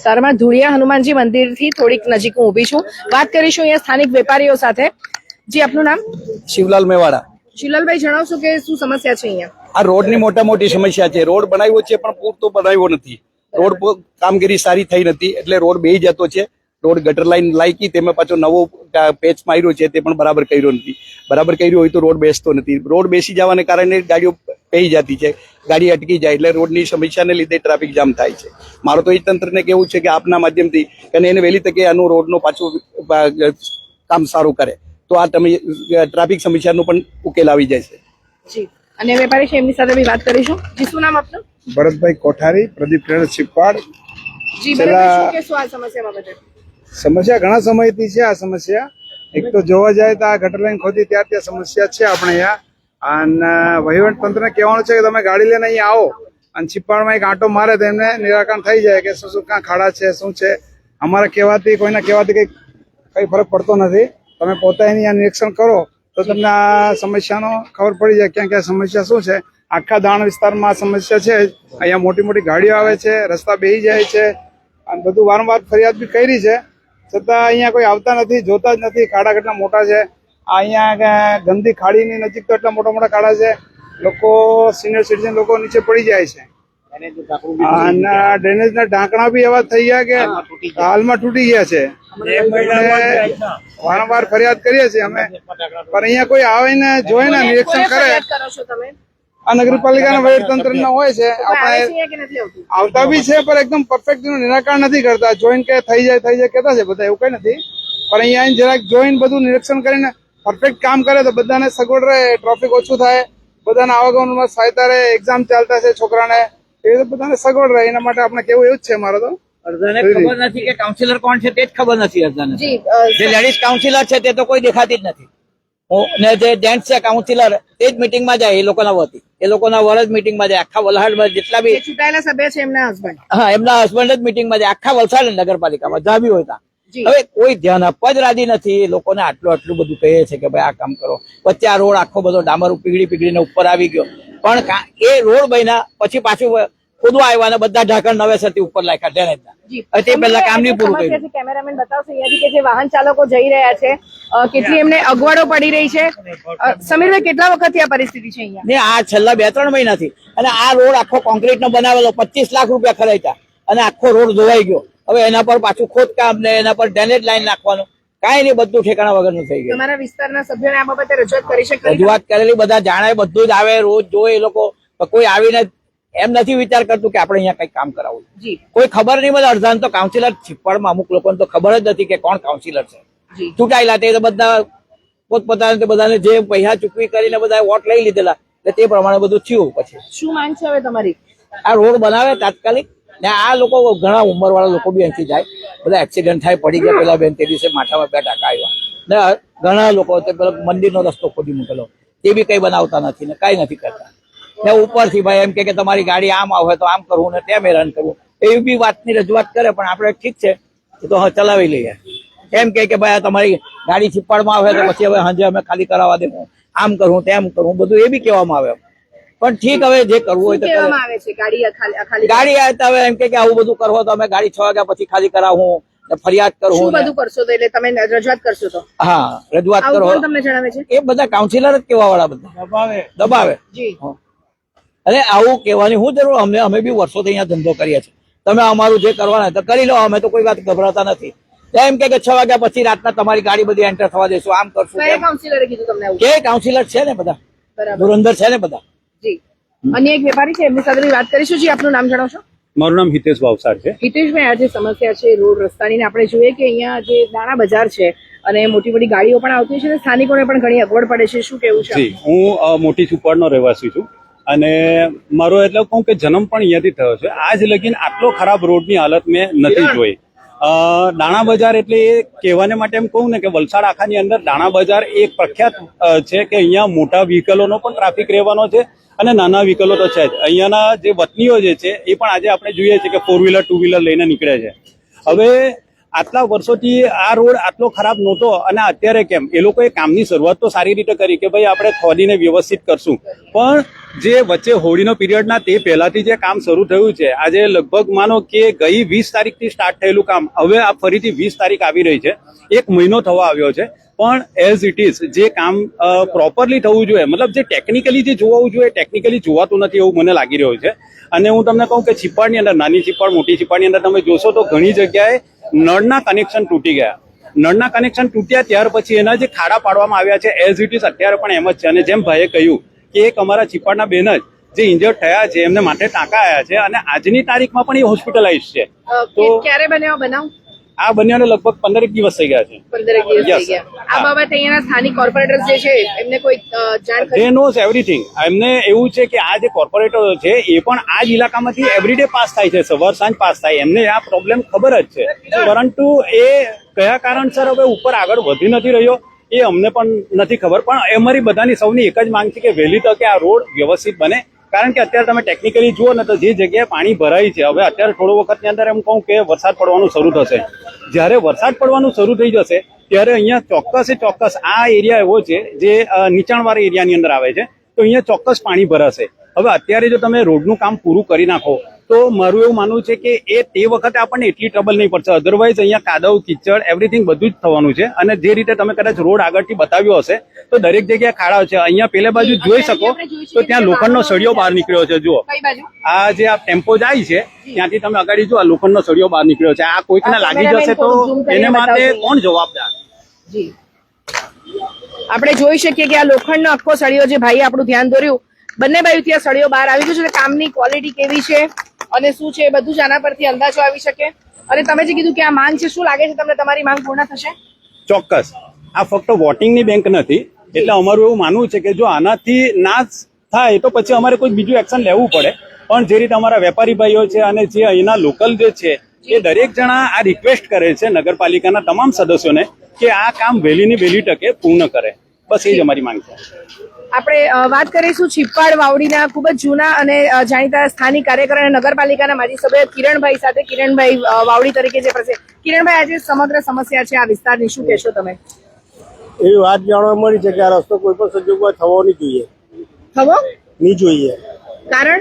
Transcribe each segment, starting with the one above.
વિસ્તારમાં ધુળિયા હનુમાનજી મંદિરથી થોડીક નજીક હું ઊભી છું. વાત કરીશું અહીંયા સ્થાનિક વેપારીઓ સાથે. જી, આપનું નામ? શિવલાલ મેવાડા. શિવલાલભાઈ, જણાવશો કે શું સમસ્યા છે અહીંયા? આ રોડની મોટી સમસ્યા છે. રોડ બનાવ્યો છે પણ પૂરતો બનાવ્યો નથી. રોડ કામગીરી સારી થઈ નથી એટલે રોડ બેહી જતો છે. રોડ ગટર લાઈન લાયકી તેમાં પાછો નવો પેચ માર્યો છે તે પણ બરાબર કર્યો નથી. બરાબર કર્યો હોય તો રોડ બેસતો નથી. રોડ બેસી જવાને કારણે ગાડીઓ બેહી જતી છે, ગાડી અટકી જાય એટલે રોડની સમસ્યાને લીધે ટ્રાફિક જામ થાય છે. મારો તો એ તંત્રને કેવું છે કે આપના માધ્યમથી અને એને વહેલી તકે આનું રોડનું પાછું કામ સારું કરે તો આ તમે ટ્રાફિક સમસ્યાનો પણ ઉકેલ આવી જશે. જી, અને વેપારી છે એમની સાથે બી વાત કરીશું. જી, શું નામ આપનું? ભરતભાઈ કોઠારી, પ્રદીપ ટ્રેડર્સ છિપાડ. જી, બરાબર. શું કહેશો આ સમસ્યા બાબતે? સમસ્યા ઘણા સમયથી છે. આ સમસ્યા એક તો જોવા જાય તો આ ગટર લાઈન ખોદી ત્યાં સમસ્યા છે આપણે અહીંયા. અને વહીવટ તંત્રને કહેવાનું છે કે તમે ગાડી લઈને અહીંયા આવો અને છિપાડમાં એક આંટો મારે તો એમને નિરાકરણ થઈ જાય કે શું ક્યાં ખાડા છે, શું છે. અમારા કહેવાથી કોઈના કહેવાથી કઈ ફરક પડતો નથી. તમે પોતે અહીંયા નિરીક્ષણ કરો તો તમને આ સમસ્યાનો ખબર પડી જાય ક્યાં ક્યાં સમસ્યા શું છે. આખા દાણ વિસ્તારમાં આ સમસ્યા છે. અહીંયા મોટી ગાડીઓ આવે છે, રસ્તા બેહી જાય છે અને બધું વારંવાર ફરિયાદ બી કરી છે છતાં અહીંયા કોઈ આવતા નથી, જોતા જ નથી. ખાડા કેટલા મોટા છે. અહીંયા ગંદી ખાડીની નજીક તો એટલા મોટા ખાડા છે, લોકો સિનિયર સિટીઝન લોકો નીચે પડી જાય છે. અને ડ્રેનેજના ઢાંકણા બી એવા થઈ ગયા કે હાલમાં તૂટી ગયા છે. વારંવાર ફરિયાદ કરીએ છીએ અમે, પણ અહીંયા કોઈ આવે ને જોઈ ને નિરીક્ષણ કરે. આ નગરપાલિકાના વહીવટ તંત્રના હોય છે, આપણે આવતા બી છે પણ એકદમ પરફેક્ટ નિરાકરણ નથી કરતા. જોઈને કે થઈ જાય કહેતા છે બધા, એવું કઈ નથી. પણ અહીંયા જરાક જોઈને બધું નિરીક્ષણ કરીને પરફેક્ટ કામ કરે તો બધાને સગવડ રહે, ટ્રાફિક ઓછું થાય, બધાને આવાગમનમાં સહાયતા રહે. એક્ઝામ ચાલતા છે છોકરાને, એ રીતે બધાને સગવડ રહે. એના માટે આપણે કેવું એવું જ છે. મારો તો અર્ધાને ખબર નથી કે કાઉન્સિલર કોણ છે, તે જ ખબર નથી અર્ધાને. જે લેડીઝ કાઉન્સિલર છે તે તો કોઈ દેખાતી જ નથી. ને જે જેન્ટ્સ છે કાઉન્સિલર તે જ મિટિંગમાં જાય. એ લોકોના વતી, એ લોકોના વરજ મિટિંગમાં જાય. આખા વલસાડમાં જેટલા બી ચૂંટાયેલા સભ્ય છે એમના હસબન્ડ, હા, એમના હસબન્ડ જ મિટિંગમાં જાય. આખા વલસાડ નગરપાલિકામાં જ્યાં બી હોય ત્યાં. હવે કોઈ ધ્યાન આપવા જ રાજી નથી. એ લોકોને આટલું બધું કહે છે કે ભાઈ આ કામ કરો. વચ્ચે આ રોડ આખો બધો ડામર પીગળીને ઉપર આવી ગયો. પણ એ રોડ બન્યા પછી પાછું ખોદવા આવ્યા અને બધા ઢાંકણ નવેસરથી ઉપર લાખ્યા ડ્રેનેજના. તે પહેલા કામ નહીં પૂરું કર્યું. કેમેરામેન બતાવશે અહીંયાથી કે જે વાહન ચાલકો જઈ રહ્યા છે કેટલી એમને અગવડો પડી રહી છે. સમીરભાઈ, કેટલા વખતથી આ પરિસ્થિતિ છે અહીંયા? ને આ છેલ્લા 2-3 મહિનાથી. અને આ રોડ આખો કોન્ક્રીટ નો બનાવેલો 25 લાખ રૂપિયા ખર્ચ્યા અને આખો રોડ ધોવાઈ ગયો. હવે એના પર પાછું ખોદકામ ને એના પર ડ્રેનેજ લાઈન નાખવાનું, કાંઈ નહીં, બધું ઠેકાણા વગરનું થઈ ગયું. તમારા વિસ્તારના સભ્યોને આ બાબતે રજૂઆત કરી છે? રજૂઆત કરેલી, બધા જાણે, બધું જ આવે, રોજ જોવે એ લોકો. કોઈ આવીને એમ નથી વિચાર કરતું કે આપણે અહીંયા કઈ કામ કરાવવું. કોઈ ખબર નહીં મળે. અડધાન તો કાઉન્સિલર છિપાડમાં અમુક લોકોને તો ખબર જ નથી કે કોણ કાઉન્સિલર છે. ચૂંટાયેલા તે બધા પોતપોતાને બધાને જે પૈસા ચૂકવી કરીને બધા વોટ લઈ લીધેલા તે પ્રમાણે બધું થયું. પછી શું માંગ છે હવે તમારી? આ રોડ બનાવે તાત્કાલિક. ને આ લોકો ઘણા ઉંમરવાળા લોકો બી અહીંથી જાય, બધા એક્સિડન્ટ થાય, પડી ગયા. પેલા બેન તે દિવસે માથામાં 2 ટાંકા આવ્યા. ને ઘણા લોકો તે પેલા મંદિરનો રસ્તો ખોદી મૂકેલો, તે બી કઈ બનાવતા નથી ને કઈ નથી કરતા. ને ઉપરથી ભાઈ એમ કે તમારી ગાડી આમ આવે તો આમ કરવું ને તેમ હેરાન કરવું, એવી બી વાતની રજૂઆત કરે. પણ આપણે ઠીક છે એ તો ચલાવી લઈએ. એમ કે ભાઈ તમારી ગાડી છિપાડમાં આવે તો પછી હવે સાંજે અમે ખાલી કરાવવા દેવું, આમ કરવું તેમ કરવું, બધું એ બી કહેવામાં આવે. પણ ઠીક, હવે જે કરવું હોય તો ગાડી આવે તો હવે એમ કે આવું બધું કરવો તો અમે ગાડી 6 વાગ્યા પછી ખાલી કરાવું, ફરિયાદ કરવું. બધું કરશો તો એટલે તમે રજૂઆત કરશો તો? હા, રજૂઆત કરો. તમને જણાવે છે એ બધા કાઉન્સિલર જ કેવા વાળા બધા દબાવે. અરે આવું કહેવાની શું જરૂર? અમે બી વર્ષોથી અહીંયા ધંધો કરીએ છીએ. તમે અમારું જે કરવાના તો કરી લો, અમે તો કોઈ વાત ગભરાતા નથી. એમ કે 6 વાગ્યા પછી રાતના તમારી ગાડી બધી એન્ટર થવા દેશું, આમ કરશું. કાઉન્સિલરે કીધું તમને? કે કાઉન્સિલર છે ને બધા, ધુરંધર છે ને બધા. જી, અન્ય એક વેપારી છે એમની સાથે વાત કરીશું. જી, આપનું નામ જણાવશો? મારું નામ હિતેશ ભાવસાર છે. હિતેશભાઈ, આ જે સમસ્યા છે રોડ રસ્તાની, આપણે જોઈએ કે અહીંયા જે દાણા બજાર છે અને મોટી ગાડીઓ પણ આવતી છે અને સ્થાનિકોને પણ ઘણી અગવડ પડે છે. શું કેવું છે? હું મોટી સુપાડનો રહેવાસી છું અને મારો એટલે કહું કે જન્મ પણ અહીંયાથી થયો છે. આજ લગીન આટલો ખરાબ રોડની હાલત મેં નથી જોઈ. દાણા બજાર એટલે એ કહેવાને માટે એમ કહું ને કે વલસાડ આખાની અંદર દાણા બજાર એક પ્રખ્યાત છે કે અહીંયા મોટા વ્હીકલોનો પણ ટ્રાફિક રહેવાનો છે અને નાના વ્હીકલો તો છે જ. અહીંયાના જે વતનીઓ જે છે એ પણ આજે આપણે જોઈએ છીએ કે 4 વ્હીલર 2 વ્હીલર લઈને નીકળે છે. હવે આટલા વર્ષોથી આ રોડ આટલો ખરાબ નહોતો અને અત્યારે કેમ એ લોકોએ કામની શરૂઆત તો સારી રીતે કરી કે ભાઈ આપણે ખોદીને વ્યવસ્થિત કરશું, પણ જે વચ્ચે હોળીનો પિરિયડના તે પહેલાથી જે કામ શરૂ થયું છે, આજે લગભગ માનો કે ગઈ 20 તારીખથી સ્ટાર્ટ થયેલું કામ હવે આ ફરીથી 20 તારીખ આવી રહી છે, 1 મહિનો થવા આવ્યો છે, પણ એઝ ઇટ ઇઝ જે કામ પ્રોપરલી થવું જોઈએ, મતલબ જે ટેકનિકલી જે જોવાવું જોઈએ ટેકનિકલી જોવાતું નથી એવું મને લાગી રહ્યું છે. અને હું તમને કહું કે છિપાડની અંદર, નાની છિપાડ મોટી છિપાડની અંદર તમે જોશો તો ઘણી જગ્યાએ નળના કનેક્શન તૂટી ગયા. નળના કનેક્શન તૂટ્યા ત્યાર પછી એના જે ખાડા પાડવામાં આવ્યા છે એઝ ઇટ ઇઝ અત્યારે પણ એમ જ છે. અને જેમ ભાઈએ કહ્યું કે એક અમારા છિપાડના બેન જ જે ઇન્જર્ડ થયા છે એમને માટે ટાંકા આવ્યા છે અને આજની તારીખમાં પણ એ હોસ્પિટલાઇઝ છે. તો ક્યારે બન્યો બનાવ? આ બંનેને લગભગ 15 દિવસ થઈ ગયા છે. 15 દિવસ થઈ ગયા. આ બાબતે અહીંયાના સ્થાનિક કોર્પોરેટર્સ જે છે એમને કોઈ જાણ કરી? They knows everything. એમને એવું છે કે આ જે કોર્પોરેટરો છે એ પણ આ જ ઇલાકામાંથી એવરીડે પાસ થાય છે, સવાર સાંજ પાસ થાય, એમને આ પ્રોબ્લેમ ખબર જ છે, પરંતુ એ કયા કારણસર હવે ઉપર આગળ વધી નથી રહ્યો એ અમને પણ નથી ખબર. પણ અમારી બધાની સૌની એક જ માંગ છે કે વહેલી તકે આ રોડ વ્યવસ્થિત બને, કારણ કે અત્યારે તમે ટેકનિકલી જુઓ ને તો જે જગ્યાએ પાણી ભરાય છે, હવે અત્યારે થોડો વખતની અંદર એમ કહું કે વરસાદ પડવાનું શરૂ થશે. જ્યારે વરસાદ પડવાનું શરૂ થઈ જશે ત્યારે અહીંયા ચોક્કસ આ એરિયા એવો છે જે નીચાણવાળા એરિયાની અંદર આવે છે, તો અહીંયા ચોક્કસ પાણી ભરાશે. હવે અત્યારે જો તમે રોડનું કામ પૂરું કરી નાખો તો મારું એવું માનવું છે કે તે વખતે આપણને એટલી ટ્રબલ નહીં પડશે. અધરવાઇઝ અહીંયા કાદવ કીચડ એવરીથિંગ બધું જ થવાનું છે. અને જે રીતે તમે કદાચ રોડ આગળથી બતાવ્યો હશે તો દરેક જગ્યાએ ખાડા છે. અહીંયા પેલે બાજુ જોઈ શકો તો ત્યાં લોખંડનો સળિયો બહાર નીકળ્યો છે. જુઓ કઈ બાજુ? આ જે આ ટેમ્પો જાય છે ત્યાંથી તમે અગાડી જુઓ, આ લોખંડનો સળિયો બહાર નીકળ્યો છે. આ કોઈકને લાગી જશે તો એને માટે કોણ જવાબદાર? જી, આપણે જોઈ શકીએ કે આ લોખંડનો આખો સળિયો જે ભાઈ આપણું ધ્યાન દોર્યું, બંને બાજુથી આ સળિયો બહાર આવી ગયો છે. કામની ક્વોલિટી કેવી છે અને શું છે એ બધું જ આના પરથી અંદાજો આવી શકે. અને તમે જે કીધું કે આ માંગ છે, શું લાગે છે તમને તમારી માંગ પૂર્ણ થશે? ચોક્કસ. આ ફક્ત વોટિંગની બેંક નથી, એટલે અમારું એવું માનવું છે કે જો આનાથી ના થાય તો પછી અમારે કોઈ બીજું એક્શન લેવું પડે. પણ જે રીતે અમારા વેપારી ભાઈઓ છે અને જે અહીંના લોકલ જે છે એ દરેક જણા આ રિક્વેસ્ટ કરે છે નગરપાલિકાના તમામ સદસ્યોને કે આ કામ વહેલીની વહેલી તકે પૂર્ણ કરે. બસ એ જ અમારી માંગ છે. આપણે વાત કરીશું છિપાડ વાવડીના ખૂબ જ જૂના અને જાણીતા સ્થાનિક કાર્યકર અને નગરપાલિકાના માજી સભ્ય કિરણભાઈ સાથે. કિરણભાઈ વાવડી તરીકે જે પ્રસિદ્ધ. કિરણભાઈ, આજે સમગ્ર સમસ્યા છે આ વિસ્તારની, શું કહેશો તમે? એવી વાત જાણવા મળી છે કે આ રસ્તો કોઈ પણ સંજોગમાં થવો નહીં જોઈએ. થવો નહીં જોઈએ કારણ?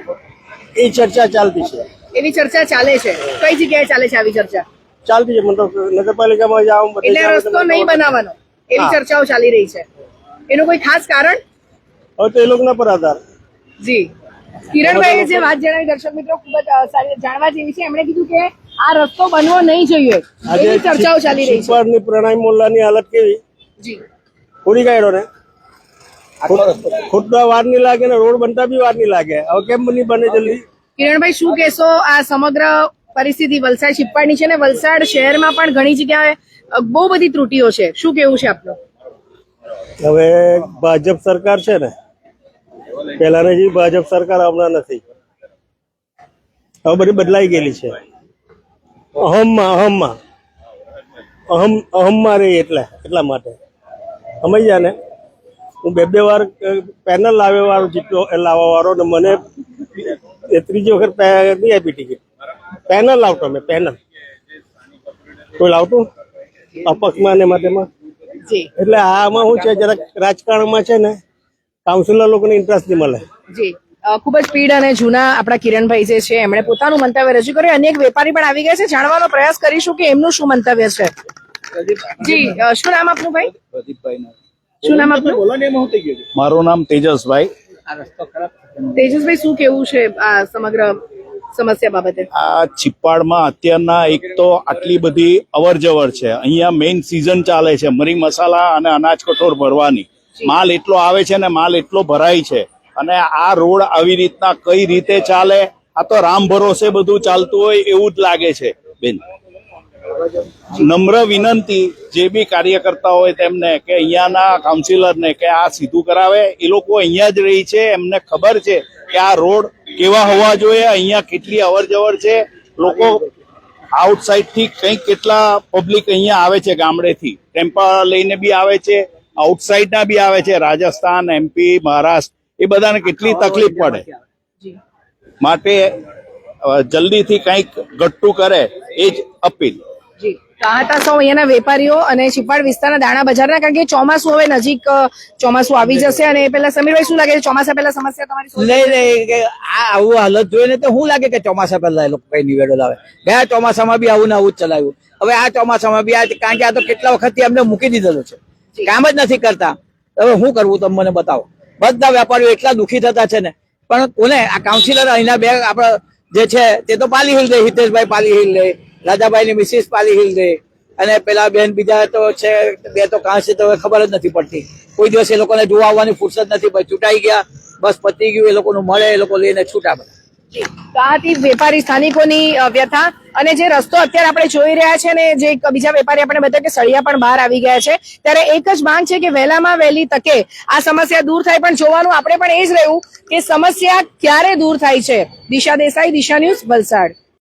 એ ચર્ચા ચાલતી છે. એવી ચર્ચા ચાલે છે? કઈ જગ્યાએ ચાલે છે આવી ચર્ચા? ચાલતી છે, મતલબ નગરપાલિકામાં જાઓ એટલે રસ્તો નહીં બનાવવાનો એવી ચર્ચાઓ ચાલી રહી છે. એનું કોઈ ખાસ કારણ? હવે તો એ લોકોના પર આધાર. જી, કિરણભાઈએ જે વાત જણાવી દર્શક મિત્રો ખૂબ જ સારી જાણવા જેવી છે. એમણે કીધું કે આ રસ્તો બનવો નહીં જોઈએ એવી ચર્ચાઓ ચાલી રહી છે. છિપાડની પ્રણય મોલ્લાની હાલત કેવી? જી, થોડી ગાયડો ને ખોટવા વાર નહીં લાગે ને રોડ બનતા બી વાર નહીં લાગે. હવે કેમ નહીં બને જલ્દી? કિરણભાઈ, શું કહેશો આ સમગ્ર પરિસ્થિતિ વલસાડ છિપાડની છે ને વલસાડ શહેરમાં પણ ઘણી જગ્યાએ બહુ બધી ત્રુટીઓ છે, શું કેવું છે આપનું? હવે ભાજપ સરકાર છે ને, પહેલાની જે ભાજપ સરકાર હમણાં નથી, હવે બધી બદલાઈ ગયેલી છે. અહમમાં રહી એટલા માટે સમજ્યા ને. હું બે વાર પેનલ લાવવા વાળો ને મને ત્રીજી વખત નહીં આપી ટિકિટ. પેનલ લાવતો મેં, પેનલ કોઈ લાવતું અપક્ષમાં ને તેમાં. એટલે આમાં શું છે, જરાક રાજકારણમાં છે ને કાઉન્સિલર લોકોને ઇન્ટરેસ્ટ નહીં મળે. જી, ખૂબ જ પીડ અને જૂના આપણા કિરણભાઈ જે છે એમણે પોતાનું મંતવ્ય રજૂ કર્યું. અનેક વેપારી પણ આવી ગયા છે, જાણવાનો પ્રયાસ કરીશું કે એમનું શું મંતવ્ય છે. જી, શું નામ આપનું ભાઈ? શું નામ આપનું? મારું નામ તેજસભાઈ. તેજસભાઈ, શું કેવું છે આ સમગ્ર સમસ્યા બાબતે? આ છિપાડમાં અત્યારના એક તો આટલી બધી અવર જવર છે. અહીંયા મેઇન સીઝન ચાલે છે મરી મસાલા અને અનાજ કઠોળ ભરવાની. માલ એટલો આવે છે ને માલ એટલો ભરાય છે, અને આ રોડ આવી રીતના કઈ રીતે ચાલે? આ તો રામ ભરોસે બધું ચાલતું હોય એવું જ લાગે છે. બેન, નમ્ર વિનંતી જે બી કાર્યકર્તા હોય તેમને કે અહીંયાના કાઉન્સિલરને કે આ સીધું કરાવે. એ લોકો અહીંયા જ રહી છે, એમને ખબર છે કે આ રોડ કેવા હોવા જોઈએ, અહીંયા કેટલી અવર જવર છે. લોકો આઉટસાઇડ થી કંઈક કેટલા પબ્લિક અહીંયા આવે છે, ગામડેથી ટેમ્પા લઈને બી આવે છે, આઉટસાઇડ ના બી આવે છે, રાજસ્થાન, MP, મહારાષ્ટ્ર, એ બધાને કેટલી તકલીફ પડે. માટે જલ્દીથી કંઈક ગટ્ટુ કરે એ જ અપીલ. જી તો આ હતા સૌ અહીંયાના વેપારીઓ અને ચીપાડ વિસ્તારના દાણા બજારના, કારણ કે ચોમાસું હવે નજીક ચોમાસું આવી જશે અને પેલા સમીરભાઈ શું લાગે છે ચોમાસા પહેલા સમસ્યા તમારી શું? નહીં કે આ આવું હાલત જોઈને તો શું લાગે કે ચોમાસા પહેલા એ લોકો કઈ નિવેડો લાવે. ગયા ચોમાસામાં બી આવું ને આવું જ ચલાવ્યું. હવે આ ચોમાસામાં બી કારણ કે આ તો કેટલા વખતથી અમને મૂકી દીધેલું છે, કામ જ નથી કરતા. હવે શું કરવું તમે મને બતાવો. બધા વેપારીઓ એટલા દુઃખી થતા છે ને, પણ કોને આ કાઉન્સિલર અહીંના બે આપણા જે છે તે તો પાલી હિલ દે, હિતેશભાઈ પાલી હિલ દે, રાજાભાઈ ની મિસિસ પાલી હિલ દે, અને પેલા બેન બીજા તો છે બે તો કાં છે તો ખબર જ નથી પડતી. કોઈ દિવસ એ લોકોને જોવા આવવાની ફુરસત નથી. ભાઈ ચૂંટાઈ ગયા, બસ પતી ગયું, એ લોકોનું મળે, એ લોકો લઈને છૂટા બધા. તો આ હતી વેપારી સ્થાનિકોની વ્યથા. અને જે રસ્તો અત્યારે આપણે જોઈ રહ્યા છે ને, જે બીજા વેપારી આપણે બધા કે સળિયા પણ બહાર આવી ગયા છે, ત્યારે એક જ માંગ છે કે વહેલામાં વહેલી તકે આ સમસ્યા દૂર થાય. પણ જોવાનું આપણે પણ એ જ રહ્યું કે સમસ્યા ક્યારે દૂર થાય છે. દિશા દેસાઈ, દિશા ન્યૂઝ, વલસાડ.